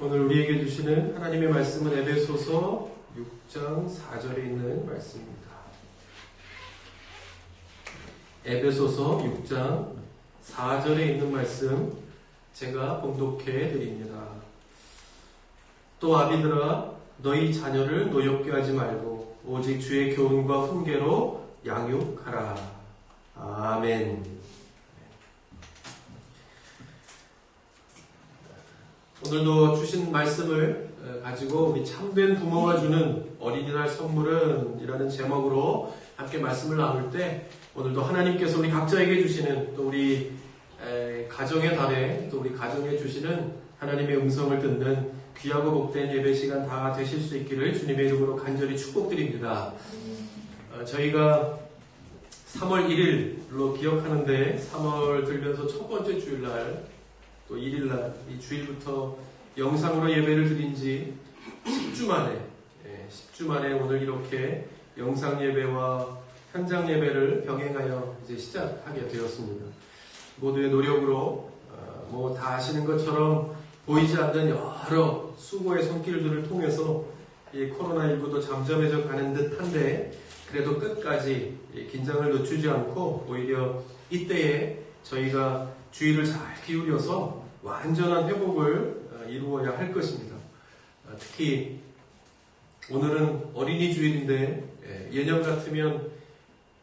오늘 우리에게 주시는 하나님의 말씀은 에베소서 6장 4절에 있는 말씀입니다. 에베소서 6장 4절에 있는 말씀 제가 봉독해 드립니다. 또 아비들아 너희 자녀를 노엽게 하지 말고 오직 주의 교훈과 훈계로 양육하라. 아멘. 오늘도 주신 말씀을 가지고 우리 참된 부모가 주는 어린이날 선물은 이라는 제목으로 함께 말씀을 나눌 때 오늘도 하나님께서 우리 각자에게 주시는 또 우리 가정의 달에 또 우리 가정에 주시는 하나님의 음성을 듣는 귀하고 복된 예배 시간 다 되실 수 있기를 주님의 이름으로 간절히 축복드립니다. 저희가 3월 1일로 기억하는데 3월 들면서 첫 번째 주일날 또 1일날 이 주일부터 영상으로 예배를 드린 지 10주 만에 오늘 이렇게 영상 예배와 현장 예배를 병행하여 이제 시작하게 되었습니다. 모두의 노력으로 뭐 다 아시는 것처럼 보이지 않는 여러 수고의 손길들을 통해서 이 코로나19도 잠잠해져 가는 듯한데 그래도 끝까지 긴장을 늦추지 않고 오히려 이때에 저희가 주의를 잘 기울여서 완전한 회복을 이루어야 할 것입니다. 특히 오늘은 어린이 주일인데 예년 같으면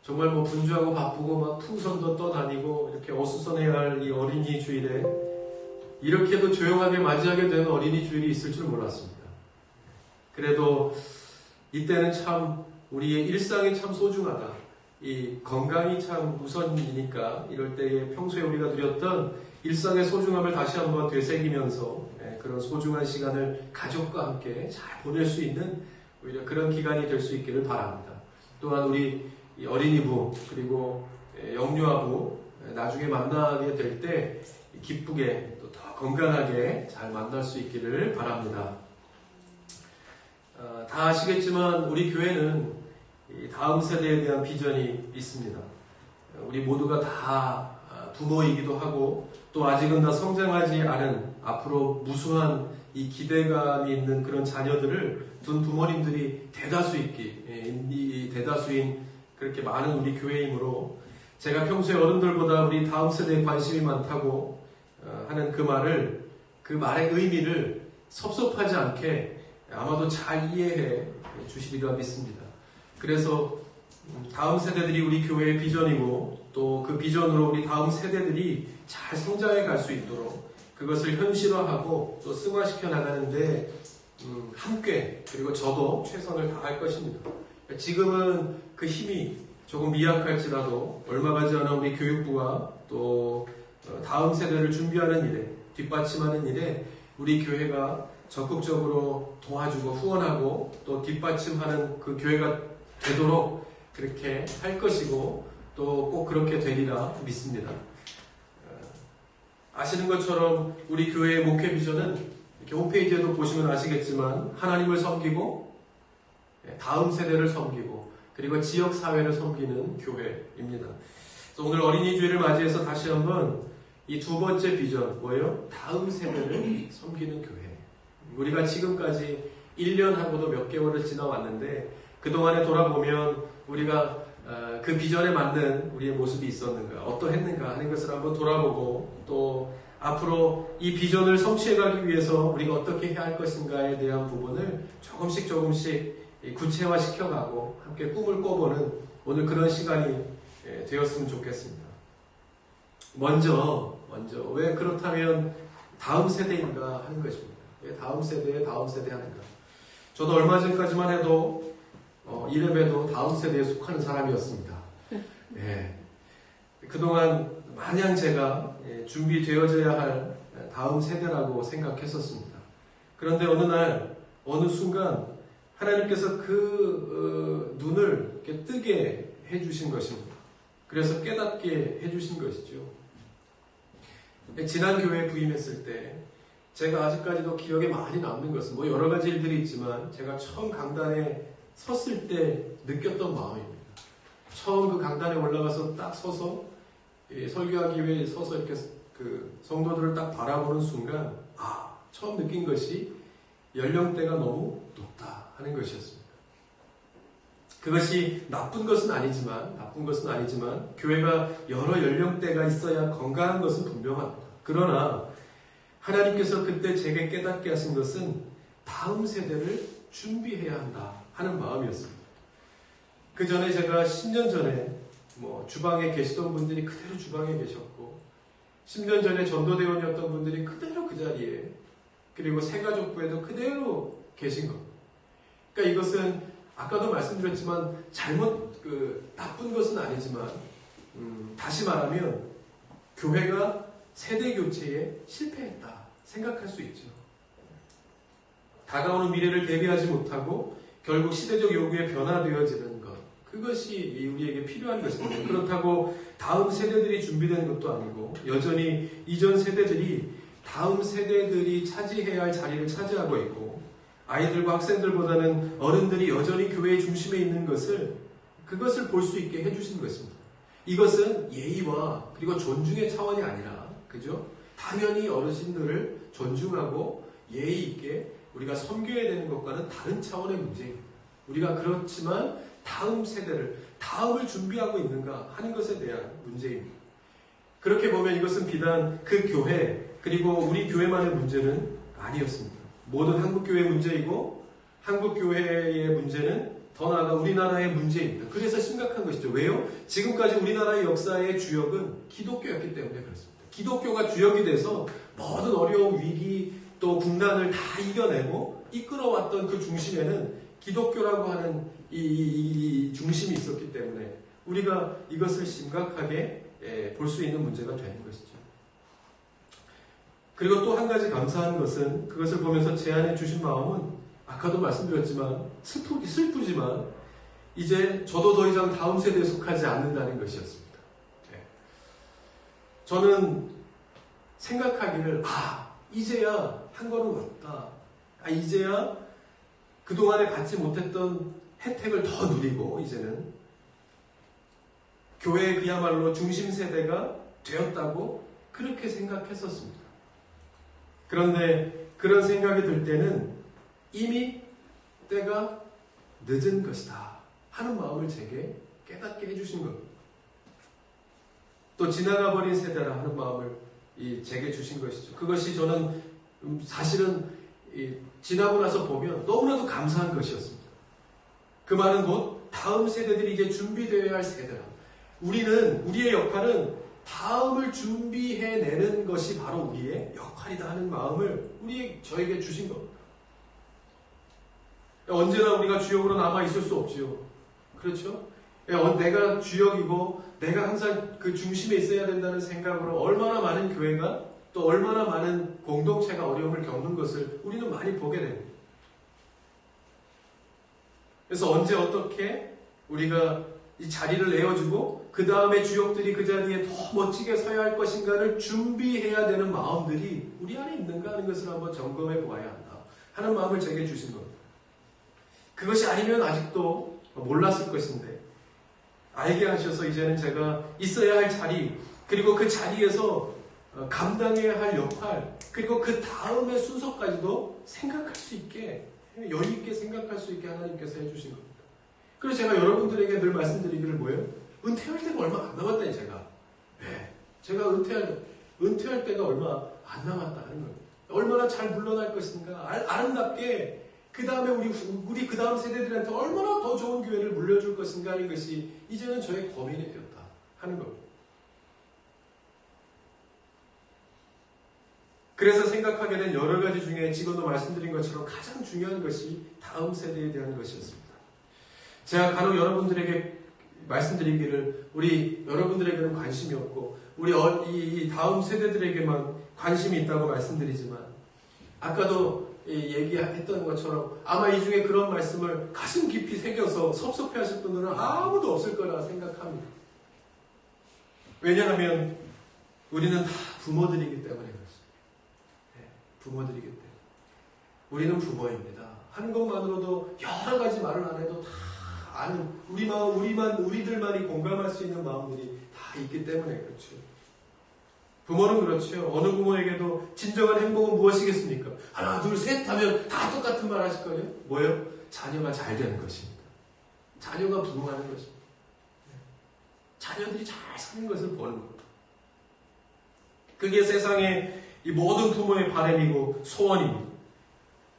정말 뭐 분주하고 바쁘고 막 풍선도 떠다니고 이렇게 어수선해야 할 이 어린이 주일에 이렇게도 조용하게 맞이하게 되는 어린이 주일이 있을 줄 몰랐습니다. 그래도 이때는 참 우리의 일상이 참 소중하다. 이 건강이 참 우선이니까 이럴 때에 평소에 우리가 누렸던 일상의 소중함을 다시 한번 되새기면서 그런 소중한 시간을 가족과 함께 잘 보낼 수 있는 오히려 그런 기간이 될 수 있기를 바랍니다. 또한 우리 어린이부 그리고 영유아부 나중에 만나게 될 때 기쁘게 또 더 건강하게 잘 만날 수 있기를 바랍니다. 다 아시겠지만 우리 교회는 다음 세대에 대한 비전이 있습니다. 우리 모두가 다 부모이기도 하고 또 아직은 다 성장하지 않은 앞으로 무수한 이 기대감이 있는 그런 자녀들을 둔 부모님들이 대다수인 그렇게 많은 우리 교회이므로 제가 평소에 어른들보다 우리 다음 세대에 관심이 많다고 하는 그 말의 의미를 섭섭하지 않게 아마도 잘 이해해 주시리라 믿습니다. 그래서 다음 세대들이 우리 교회의 비전이고 또 그 비전으로 우리 다음 세대들이 잘 성장해 갈 수 있도록 그것을 현실화하고 또 승화시켜 나가는데 함께 그리고 저도 최선을 다할 것입니다. 지금은 그 힘이 조금 미약할지라도 얼마 가지 않아 우리 교육부가 또 다음 세대를 준비하는 일에 뒷받침하는 일에 우리 교회가 적극적으로 도와주고 후원하고 또 뒷받침하는 그 교회가 되도록 그렇게 할 것이고 또 꼭 그렇게 되리라 믿습니다. 아시는 것처럼 우리 교회의 목회 비전은 이렇게 홈페이지에도 보시면 아시겠지만 하나님을 섬기고 다음 세대를 섬기고 그리고 지역 사회를 섬기는 교회입니다. 그래서 오늘 어린이 주일을 맞이해서 다시 한번 이 두 번째 비전 뭐예요? 다음 세대를 섬기는 교회. 우리가 지금까지 1년하고도 몇 개월을 지나왔는데 그동안에 돌아보면 우리가 그 비전에 맞는 우리의 모습이 있었는가, 어떠했는가 하는 것을 한번 돌아보고 또 앞으로 이 비전을 성취해가기 위해서 우리가 어떻게 해야 할 것인가에 대한 부분을 조금씩 구체화시켜가고 함께 꿈을 꿔보는 오늘 그런 시간이 되었으면 좋겠습니다. 먼저 왜 그렇다면 다음 세대인가 하는 것입니다. 왜 다음 세대 하는가? 저도 얼마 전까지만 해도 이래봬도 다음 세대에 속하는 사람이었습니다. 그동안 마냥 제가 준비되어져야 할 다음 세대라고 생각했었습니다. 그런데 어느 순간 하나님께서 그 눈을 이렇게 뜨게 해주신 것입니다. 그래서 깨닫게 해주신 것이죠. 지난 교회에 부임했을 때 제가 아직까지도 기억에 많이 남는 것은 뭐 여러 가지 일들이 있지만 제가 처음 강단에 섰을 때 느꼈던 마음입니다. 처음 그 강단에 올라가서 딱 서서 설교하기 위해 서서 이렇게 그 성도들을 딱 바라보는 순간 처음 느낀 것이 연령대가 너무 높다 하는 것이었습니다. 그것이 나쁜 것은 아니지만 교회가 여러 연령대가 있어야 건강한 것은 분명합니다. 그러나 하나님께서 그때 제게 깨닫게 하신 것은 다음 세대를 준비해야 한다 하는 마음이었습니다. 그 전에 제가 10년 전에 주방에 계시던 분들이 그대로 주방에 계셨고 10년 전에 전도대원이었던 분들이 그대로 그 자리에 그리고 새가족부에도 그대로 계신 겁니다. 그러니까 이것은 아까도 말씀드렸지만 나쁜 것은 아니지만 다시 말하면 교회가 세대 교체에 실패했다 생각할 수 있죠. 다가오는 미래를 대비하지 못하고 결국 시대적 요구에 변화되어지는 것, 그것이 우리에게 필요한 것입니다. 그렇다고 다음 세대들이 준비된 것도 아니고 여전히 이전 세대들이 다음 세대들이 차지해야 할 자리를 차지하고 있고 아이들과 학생들보다는 어른들이 여전히 교회의 중심에 있는 그것을 볼 수 있게 해주신 것입니다. 이것은 예의와 그리고 존중의 차원이 아니라, 그죠? 당연히 어르신들을 존중하고 예의 있게 우리가 섬겨야 되는 것과는 다른 차원의 문제입니다. 우리가 그렇지만 다음을 준비하고 있는가 하는 것에 대한 문제입니다. 그렇게 보면 이것은 비단 그 교회, 그리고 우리 교회만의 문제는 아니었습니다. 모든 한국교회의 문제이고 한국교회의 문제는 더 나아가 우리나라의 문제입니다. 그래서 심각한 것이죠. 왜요? 지금까지 우리나라의 역사의 주역은 기독교였기 때문에 그렇습니다. 기독교가 주역이 돼서 모든 어려움, 위기, 또 국난을 다 이겨내고 이끌어왔던 그 중심에는 기독교라고 하는 이 중심이 있었기 때문에 우리가 이것을 심각하게 볼 수 있는 문제가 되는 것이죠. 그리고 또 한 가지 감사한 것은 그것을 보면서 제안해 주신 마음은 아까도 말씀드렸지만 슬프지만 이제 저도 더 이상 다음 세대에 속하지 않는다는 것이었습니다. 저는 생각하기를 이제야 한 걸음 왔다. 이제야 그동안에 받지 못했던 혜택을 더 누리고 이제는 교회의 그야말로 중심 세대가 되었다고 그렇게 생각했었습니다. 그런데 그런 생각이 들 때는 이미 때가 늦은 것이다 하는 마음을 제게 깨닫게 해주신 겁니다. 또 지나가버린 세대라 하는 마음을 제게 주신 것이죠. 그것이 저는 사실은 지나고 나서 보면 너무나도 감사한 것이었습니다. 그 말은 곧 다음 세대들이 이제 준비되어야 할 세대라. 우리의 역할은 다음을 준비해내는 것이 바로 우리의 역할이다 하는 마음을 저에게 주신 겁니다. 언제나 우리가 주역으로 남아있을 수 없지요. 그렇죠? 내가 주역이고 내가 항상 그 중심에 있어야 된다는 생각으로 얼마나 많은 교회가 또 얼마나 많은 공동체가 어려움을 겪는 것을 우리는 많이 보게 됩니다. 그래서 언제 어떻게 우리가 이 자리를 내어주고 그 다음에 주역들이 그 자리에 더 멋지게 서야 할 것인가를 준비해야 되는 마음들이 우리 안에 있는가 하는 것을 한번 점검해 보아야 한다 하는 마음을 제게 주신 겁니다. 그것이 아니면 아직도 몰랐을 것인데 알게 하셔서 이제는 제가 있어야 할 자리, 그리고 그 자리에서 감당해야 할 역할, 그리고 그 다음의 순서까지도 생각할 수 있게, 여유 있게 생각할 수 있게 하나님께서 해주신 겁니다. 그래서 제가 여러분들에게 늘 말씀드리기를 뭐예요? 은퇴할 때가 얼마 안 남았다, 제가. 제가 은퇴할 때가 얼마 안 남았다 하는 겁니다. 얼마나 잘 물러날 것인가, 아름답게 그 다음에 우리 그 다음 세대들한테 얼마나 더 좋은 교회를 물려줄 것인가 하는 것이 이제는 저의 고민이 되었다 하는 겁니다. 그래서 생각하게 된 여러 가지 중에 지금도 말씀드린 것처럼 가장 중요한 것이 다음 세대에 대한 것이었습니다. 제가 간혹 여러분들에게 말씀드리기를 우리 여러분들에게는 관심이 없고 우리 이 다음 세대들에게만 관심이 있다고 말씀드리지만 아까도 얘기했던 것처럼 아마 이 중에 그런 말씀을 가슴 깊이 새겨서 섭섭해하실 분들은 아무도 없을 거라 생각합니다. 왜냐하면 우리는 다 부모들이기 때문에 그렇습니다. 부모들이기 때문에 우리는 부모입니다. 하는 것만으로도 여러 가지 말을 안 해도 다 아는 우리들만이 공감할 수 있는 마음들이 다 있기 때문에 그렇죠. 부모는 그렇죠. 어느 부모에게도 진정한 행복은 무엇이겠습니까? 하나, 둘, 셋 하면 다 똑같은 말 하실 거예요. 뭐예요? 자녀가 잘 되는 것입니다. 자녀가 부흥하는 것입니다. 자녀들이 잘 사는 것을 보는 겁니다. 그게 세상의 이 모든 부모의 바람이고 소원입니다.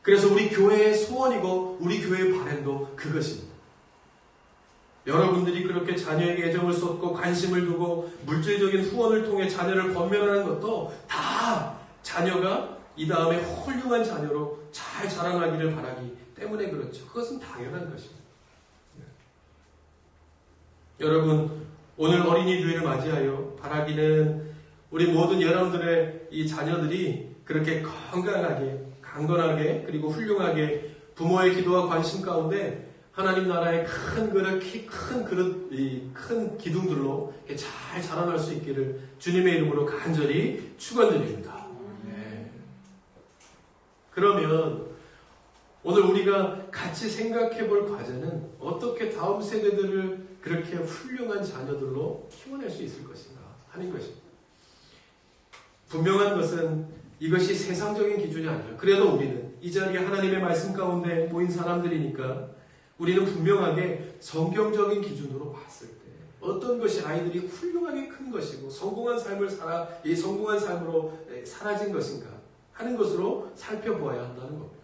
그래서 우리 교회의 소원이고 우리 교회의 바람도 그것입니다. 여러분들이 그렇게 자녀에게 애정을 쏟고 관심을 두고 물질적인 후원을 통해 자녀를 권면하는 것도 다 자녀가 이 다음에 훌륭한 자녀로 잘 자라나기를 바라기 때문에 그렇죠. 그것은 당연한 것입니다. 여러분, 오늘 어린이 주일을 맞이하여 바라기는 우리 모든 여러분들의 이 자녀들이 그렇게 건강하게, 강건하게, 그리고 훌륭하게 부모의 기도와 관심 가운데 하나님 나라의 큰 그릇, 큰 기둥들로 잘 자라날 수 있기를 주님의 이름으로 간절히 축원드립니다. 네. 그러면 오늘 우리가 같이 생각해 볼 과제는 어떻게 다음 세대들을 그렇게 훌륭한 자녀들로 키워낼 수 있을 것인가 하는 것입니다. 분명한 것은 이것이 세상적인 기준이 아니라 그래도 우리는 이 자리에 하나님의 말씀 가운데 모인 사람들이니까 우리는 분명하게 성경적인 기준으로 봤을 때 어떤 것이 아이들이 훌륭하게 큰 것이고 성공한 삶을 이 성공한 삶으로 사라진 것인가 하는 것으로 살펴보아야 한다는 겁니다.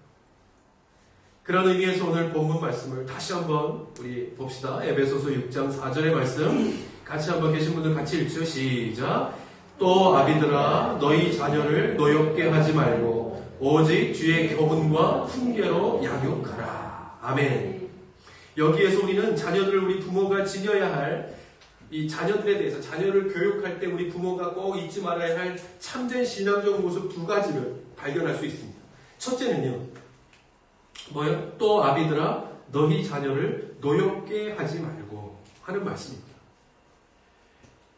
그런 의미에서 오늘 본문 말씀을 다시 한번 우리 봅시다. 에베소서 6장 4절의 말씀 같이 한번 계신 분들 같이 읽죠. 시작. 또 아비들아 너희 자녀를 노엽게 하지 말고 오직 주의 교훈과 훈계로 양육하라. 아멘. 여기에서 우리는 자녀들을 우리 부모가 지녀야 할 이 자녀들에 대해서 자녀를 교육할 때 우리 부모가 꼭 잊지 말아야 할 참된 신앙적 모습 두 가지를 발견할 수 있습니다. 첫째는요. 뭐예요? 또 아비들아 너희 자녀를 노엽게 하지 말고 하는 말씀입니다.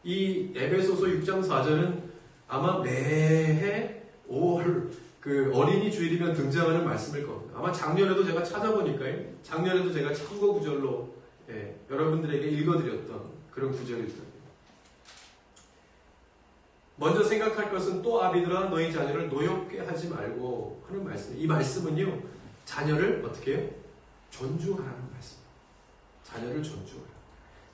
이 에베소서 6장 4절은 아마 매해 5월 그 어린이 주일이면 등장하는 말씀일 겁니다. 아마 작년에도 제가 찾아보니까요. 작년에도 제가 참고 구절로 여러분들에게 읽어드렸던 그런 구절이더라고요. 먼저 생각할 것은 또 아비들아 너희 자녀를 노엽게 하지 말고 하는 말씀이에요. 이 말씀은요. 자녀를 어떻게 해요? 존중하라는 말씀입니다. 자녀를 존중하라.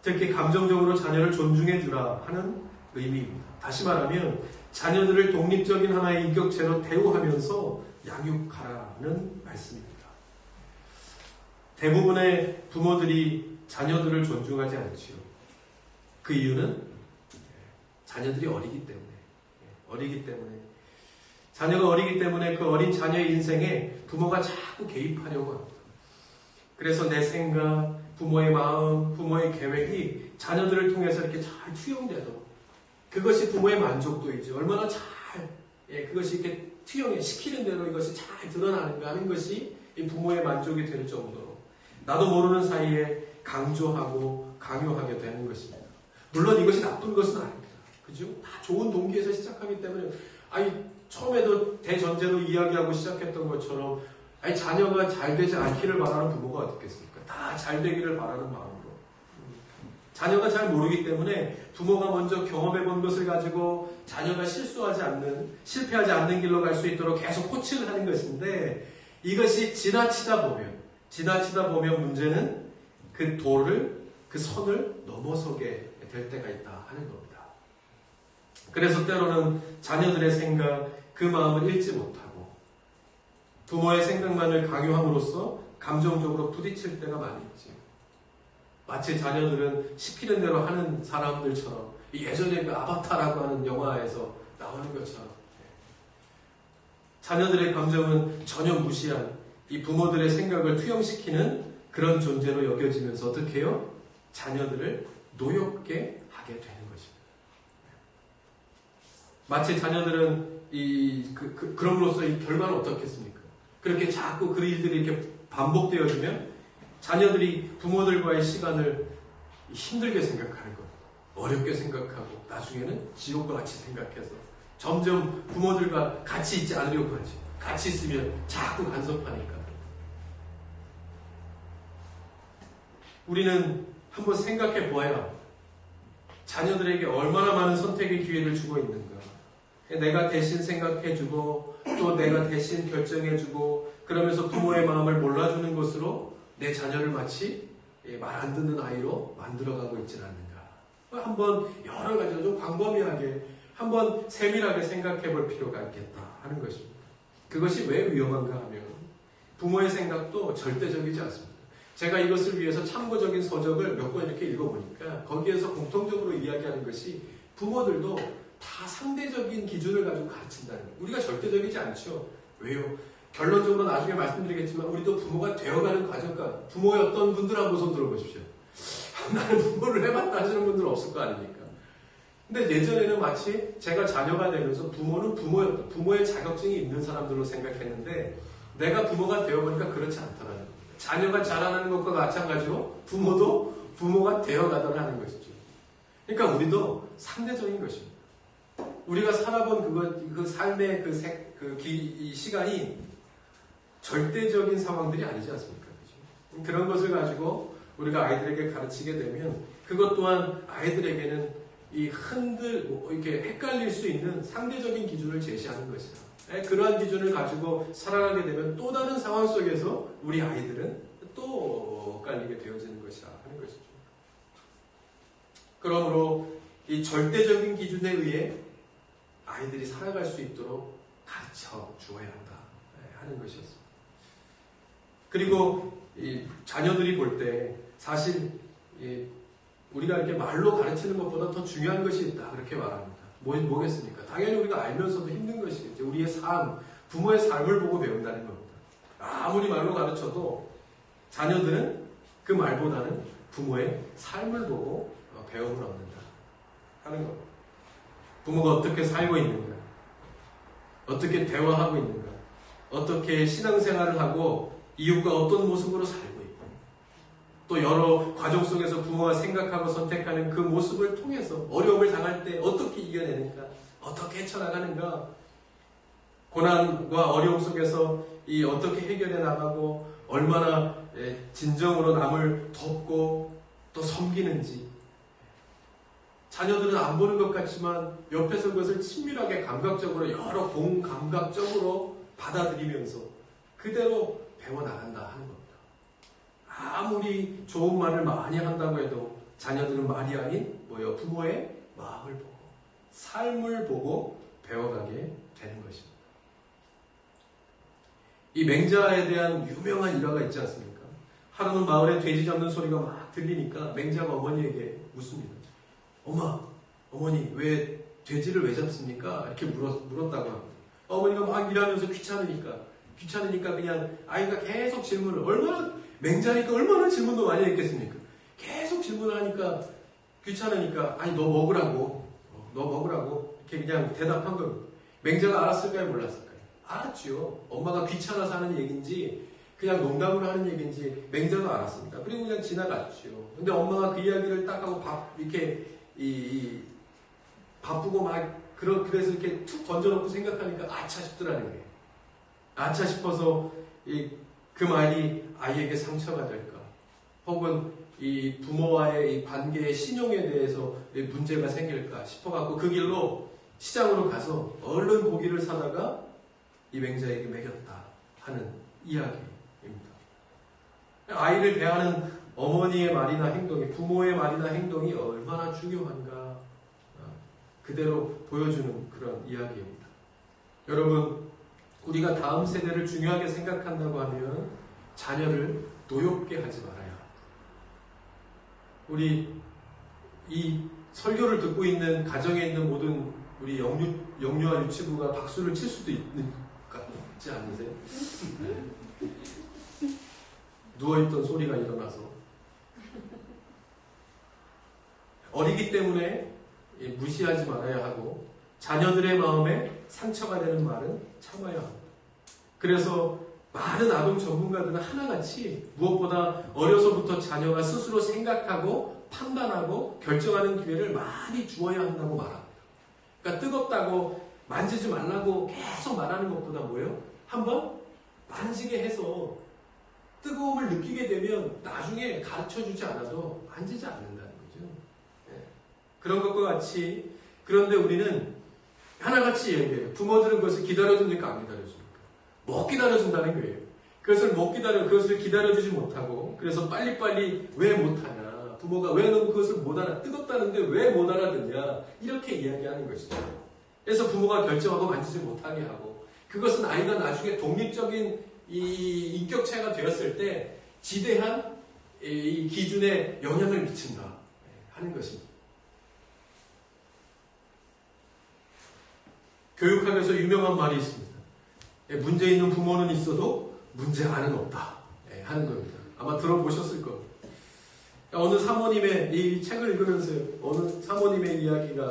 특히 감정적으로 자녀를 존중해주라 하는 의미입니다. 다시 말하면 자녀들을 독립적인 하나의 인격체로 대우하면서 양육하라는 말씀입니다. 대부분의 부모들이 자녀들을 존중하지 않지요. 그 이유는 자녀들이 어리기 때문에 자녀가 어리기 때문에 그 어린 자녀의 인생에 부모가 자꾸 개입하려고 합니다. 그래서 내 생각, 부모의 마음, 부모의 계획이 자녀들을 통해서 이렇게 잘 투영되도록 그것이 부모의 만족도이죠. 얼마나 잘 그것이 이렇게 투영시키는 대로 이것이 잘 드러나는가 하는 것이 이 부모의 만족이 될 정도로 나도 모르는 사이에 강조하고 강요하게 되는 것입니다. 물론 이것이 나쁜 것은 아닙니다. 그죠? 다 좋은 동기에서 시작하기 때문에 처음에도 대전제로 이야기하고 시작했던 것처럼 자녀가 잘 되지 않기를 바라는 부모가 어떻겠습니까? 다 잘 되기를 바라는 마음으로. 자녀가 잘 모르기 때문에 부모가 먼저 경험해 본 것을 가지고 자녀가 실패하지 않는 길로 갈 수 있도록 계속 코치를 하는 것인데 이것이 지나치다 보면 문제는 그 선을 넘어서게 될 때가 있다 하는 겁니다. 그래서 때로는 자녀들의 생각, 그 마음을 읽지 못하고 부모의 생각만을 강요함으로써 감정적으로 부딪힐 때가 많이 있지. 마치 자녀들은 시키는 대로 하는 사람들처럼 예전에 그 아바타라고 하는 영화에서 나오는 것처럼 자녀들의 감정은 전혀 무시한 이 부모들의 생각을 투영시키는 그런 존재로 여겨지면서 어떻게 해요? 자녀들을 노엽게 하게 되는 것입니다. 마치 자녀들은 그럼으로써 이 결과는 어떻겠습니까? 그렇게 자꾸 그 일들이 이렇게 반복되어지면 자녀들이 부모들과의 시간을 힘들게 생각하는 것, 어렵게 생각하고 나중에는 지옥과 같이 생각해서 점점 부모들과 같이 있지 않으려고 하지. 같이 있으면 자꾸 간섭하니까. 우리는 한번 생각해 보아야 자녀들에게 얼마나 많은 선택의 기회를 주고 있는가. 내가 대신 생각해주고 또 내가 대신 결정해주고 그러면서 부모의 마음을 몰라주는 것으로 내 자녀를 마치 말 안 듣는 아이로 만들어가고 있지 않는가. 한번 여러 가지로 좀 광범위하게 한번 세밀하게 생각해 볼 필요가 있겠다 하는 것입니다. 그것이 왜 위험한가 하면 부모의 생각도 절대적이지 않습니다. 제가 이것을 위해서 참고적인 서적을 몇 권 이렇게 읽어보니까 거기에서 공통적으로 이야기하는 것이 부모들도 다 상대적인 기준을 가지고 가르친다는 거예요. 우리가 절대적이지 않죠. 왜요? 결론적으로 나중에 말씀드리겠지만 우리도 부모가 되어가는 과정과 부모였던 분들 한번 손 들어보십시오. 나는 부모를 해봤다 하시는 분들 없을 거 아닙니까? 근데 예전에는 마치 제가 자녀가 되면서 부모는 부모였다. 부모의 자격증이 있는 사람들로 생각했는데 내가 부모가 되어보니까 그렇지 않다는 겁니다. 자녀가 자라나는 것과 마찬가지로 부모도 부모가 되어가더라는 것이죠. 그러니까 우리도 상대적인 것입니다. 우리가 살아본 그 삶의 이 시간이 절대적인 상황들이 아니지 않습니까? 그렇죠? 그런 것을 가지고 우리가 아이들에게 가르치게 되면 그것 또한 아이들에게는 이렇게 헷갈릴 수 있는 상대적인 기준을 제시하는 것이다. 그러한 기준을 가지고 살아가게 되면 또 다른 상황 속에서 우리 아이들은 또 엇갈리게 되어지는 것이다 하는 것이죠. 그러므로 이 절대적인 기준에 의해 아이들이 살아갈 수 있도록 가르쳐 주어야 한다 하는 것이었습니다. 그리고 이 자녀들이 볼 때 사실 우리가 이렇게 말로 가르치는 것보다 더 중요한 것이 있다 그렇게 말합니다. 뭐겠습니까? 당연히 우리가 알면서도 힘든 것이겠죠. 우리의 삶, 부모의 삶을 보고 배운다는 겁니다. 아무리 말로 가르쳐도 자녀들은 그 말보다는 부모의 삶을 보고 배움을 얻는다 하는 겁니다. 부모가 어떻게 살고 있는가, 어떻게 대화하고 있는가, 어떻게 신앙생활을 하고 이웃과 어떤 모습으로 살고 있고 또 여러 과정 속에서 부모가 생각하고 선택하는 그 모습을 통해서 어려움을 당할 때 어떻게 이겨내는가, 어떻게 헤쳐나가는가, 고난과 어려움 속에서 어떻게 해결해 나가고 얼마나 진정으로 남을 돕고 또 섬기는지 자녀들은 안 보는 것 같지만 옆에서 그것을 친밀하게 감각적으로 여러 공감각적으로 받아들이면서 그대로 배워나간다 하는 겁니다. 아무리 좋은 말을 많이 한다고 해도 자녀들은 말이 아닌 부모의 마음을 보고 삶을 보고 배워가게 되는 것입니다. 이 맹자에 대한 유명한 일화가 있지 않습니까? 하루는 마을에 돼지 잡는 소리가 막 들리니까 맹자가 어머니에게 묻습니다. 엄마, 어머니 왜 돼지를 왜 잡습니까? 이렇게 물었다고 합니다. 어머니가 막 일하면서 귀찮으니까 그냥 아이가 계속 질문을 맹자니까 얼마나 질문도 많이 했겠습니까? 계속 질문을 하니까 귀찮으니까 아니 너 먹으라고 이렇게 그냥 대답한 겁니다. 맹자가 알았을까요? 몰랐을까요? 알았지요. 엄마가 귀찮아서 하는 얘기인지 그냥 농담으로 하는 얘기인지 맹자가 알았습니다. 그리고 그냥 지나갔죠. 근데 엄마가 그 이야기를 딱 하고 이렇게 바쁘고 막 그래서 이렇게 툭 던져놓고 생각하니까 아차 싶더라는 거예요. 아차 싶어서 그 말이 아이에게 상처가 될까, 혹은 이 부모와의 이 관계의 신용에 대해서 문제가 생길까 싶어갖고 그 길로 시장으로 가서 얼른 고기를 사다가 이 맹자에게 먹였다 하는 이야기입니다. 아이를 대하는 어머니의 말이나 행동이, 부모의 말이나 행동이 얼마나 중요한가 그대로 보여주는 그런 이야기입니다. 여러분, 우리가 다음 세대를 중요하게 생각한다고 하면 자녀를 노엽게 하지 말아야 합니다. 우리 이 설교를 듣고 있는 가정에 있는 모든 우리 영유아 유치부가 박수를 칠 수도 있지 않으세요? 누워있던 소리가 일어나서 어리기 때문에 무시하지 말아야 하고 자녀들의 마음에 상처가 되는 말은 참아야 합니다. 그래서 많은 아동 전문가들은 하나같이 무엇보다 어려서부터 자녀가 스스로 생각하고 판단하고 결정하는 기회를 많이 주어야 한다고 말합니다. 그러니까 뜨겁다고 만지지 말라고 계속 말하는 것보다 뭐예요? 한번 만지게 해서 뜨거움을 느끼게 되면 나중에 가르쳐주지 않아도 만지지 않는다는 거죠. 그런 것과 같이, 그런데 우리는 하나같이 얘기해요. 부모들은 그것을 기다려줍니까? 안 기다려줍니까? 못 기다려준다는 거예요. 그것을 기다려주지 못하고, 그래서 빨리빨리 왜 못하냐? 부모가 왜 넌 그것을 못 알아? 뜨겁다는데 왜 못 알아듣냐? 이렇게 이야기하는 것이죠. 그래서 부모가 결정하고 만지지 못하게 하고, 그것은 아이가 나중에 독립적인 이 인격체가 되었을 때 지대한 이 기준에 영향을 미친다 하는 것입니다. 교육학에서 유명한 말이 있습니다. 문제 있는 부모는 있어도 문제 안은 없다 하는 겁니다. 아마 들어보셨을 겁니다. 어느 사모님의 이 책을 읽으면서 어느 사모님의 이야기가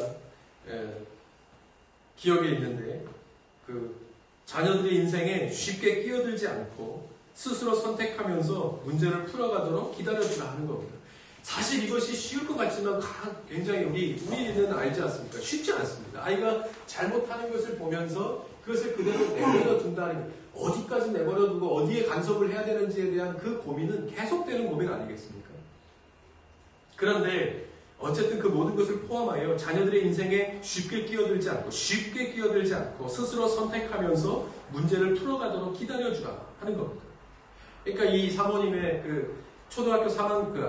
기억에 있는데, 그 자녀들의 인생에 쉽게 끼어들지 않고 스스로 선택하면서 문제를 풀어가도록 기다려주라 하는 겁니다. 사실 이것이 쉬울 것 같지만 굉장히 우리는 알지 않습니까? 쉽지 않습니다. 아이가 잘못하는 것을 보면서 그것을 그대로 내버려 둔다는 것, 어디까지 내버려 두고 어디에 간섭을 해야 되는지에 대한 그 고민은 계속되는 고민 아니겠습니까? 그런데 어쨌든 그 모든 것을 포함하여 자녀들의 인생에 쉽게 끼어들지 않고 스스로 선택하면서 문제를 풀어가도록 기다려주라 하는 겁니다. 그러니까 이 사모님의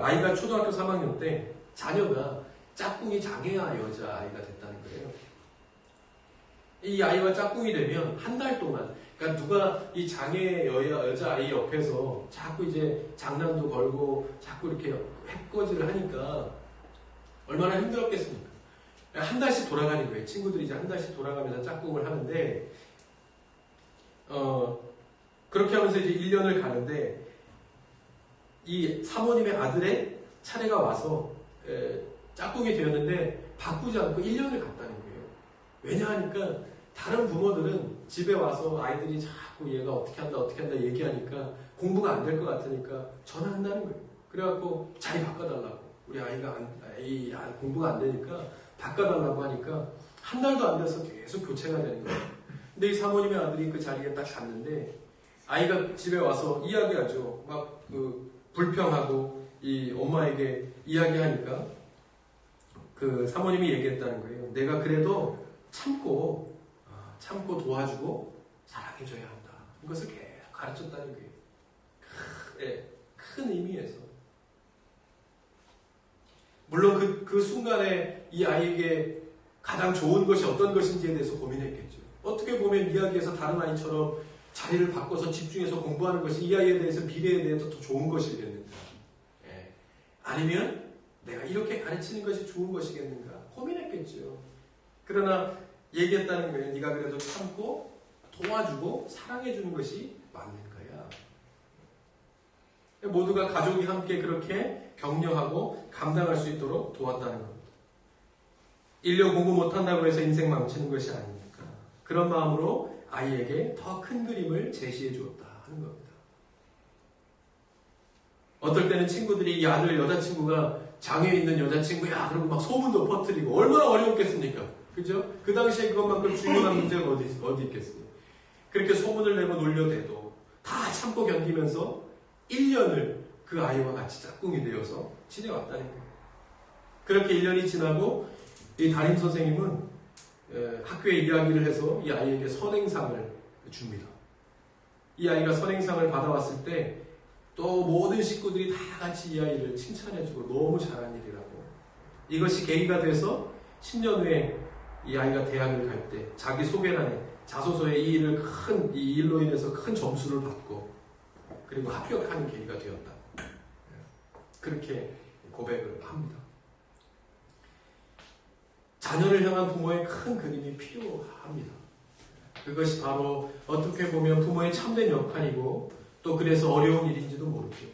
아이가 초등학교 3학년 때 자녀가 짝꿍이 장애아 여자아이가 됐다는 거예요. 이 아이가 짝꿍이 되면 한 달 동안, 그러니까 누가 이 장애 여자아이 옆에서 자꾸 이제 장난도 걸고 자꾸 이렇게 해코지를 하니까 얼마나 힘들었겠습니까? 한 달씩 돌아가는 거예요. 친구들이 이제 한 달씩 돌아가면서 짝꿍을 하는데, 그렇게 하면서 이제 1년을 가는데, 이 사모님의 아들의 차례가 와서 짝꿍이 되었는데 바꾸지 않고 1년을 갔다는 거예요. 왜냐하니까 다른 부모들은 집에 와서 아이들이 자꾸 얘가 어떻게 한다 얘기하니까 공부가 안 될 것 같으니까 전화한다는 거예요. 그래갖고 자리 바꿔달라고, 우리 아이가 공부가 안 되니까 바꿔달라고 하니까 한 달도 안 돼서 계속 교체가 되는 거예요. 근데 이 사모님의 아들이 그 자리에 딱 갔는데 아이가 집에 와서 이야기하죠. 막 불평하고 이 엄마에게 이야기하니까 그 사모님이 얘기했다는 거예요. 내가 그래도 참고 도와주고 사랑해줘야 한다. 이것을 계속 가르쳤다는 거예요. 큰 의미에서. 물론 그 순간에 이 아이에게 가장 좋은 것이 어떤 것인지에 대해서 고민했겠죠. 어떻게 보면 이야기에서 다른 아이처럼 자리를 바꿔서 집중해서 공부하는 것이 이 아이에 대해서 미래에 대해서 더 좋은 것이겠는가? 아니면 내가 이렇게 가르치는 것이 좋은 것이겠는가? 고민했겠죠. 그러나 얘기했다는 거예요. 네가 그래도 참고 도와주고 사랑해주는 것이 맞는 거야. 모두가 가족이 함께 그렇게 격려하고 감당할 수 있도록 도왔다는 겁니다. 1년 공부 못한다고 해서 인생 망치는 것이 아닙니까? 그런 마음으로 아이에게 더 큰 그림을 제시해 주었다 하는 겁니다. 어떨 때는 친구들이 이 아들 여자친구가 장애 있는 여자친구야 그러고 막 소문도 퍼뜨리고 얼마나 어려웠겠습니까? 그죠? 그 당시에 그것만큼 중요한 문제가 어디 있겠습니까? 그렇게 소문을 내고 놀려대도 다 참고 견디면서 1년을 그 아이와 같이 짝꿍이 되어서 지내왔다는 거예요. 그렇게 1년이 지나고 이 담임 선생님은 학교에 이야기를 해서 이 아이에게 선행상을 줍니다. 이 아이가 선행상을 받아왔을 때 또 모든 식구들이 다 같이 이 아이를 칭찬해주고 너무 잘한 일이라고. 이것이 계기가 돼서 10년 후에 이 아이가 대학을 갈 때 자기 소개란에 자소서에 이 일로 인해서 큰 점수를 받고 그리고 합격하는 계기가 되었다. 그렇게 고백을 합니다. 자녀를 향한 부모의 큰 그림이 필요합니다. 그것이 바로 어떻게 보면 부모의 참된 역할이고 또 그래서 어려운 일인지도 모르죠.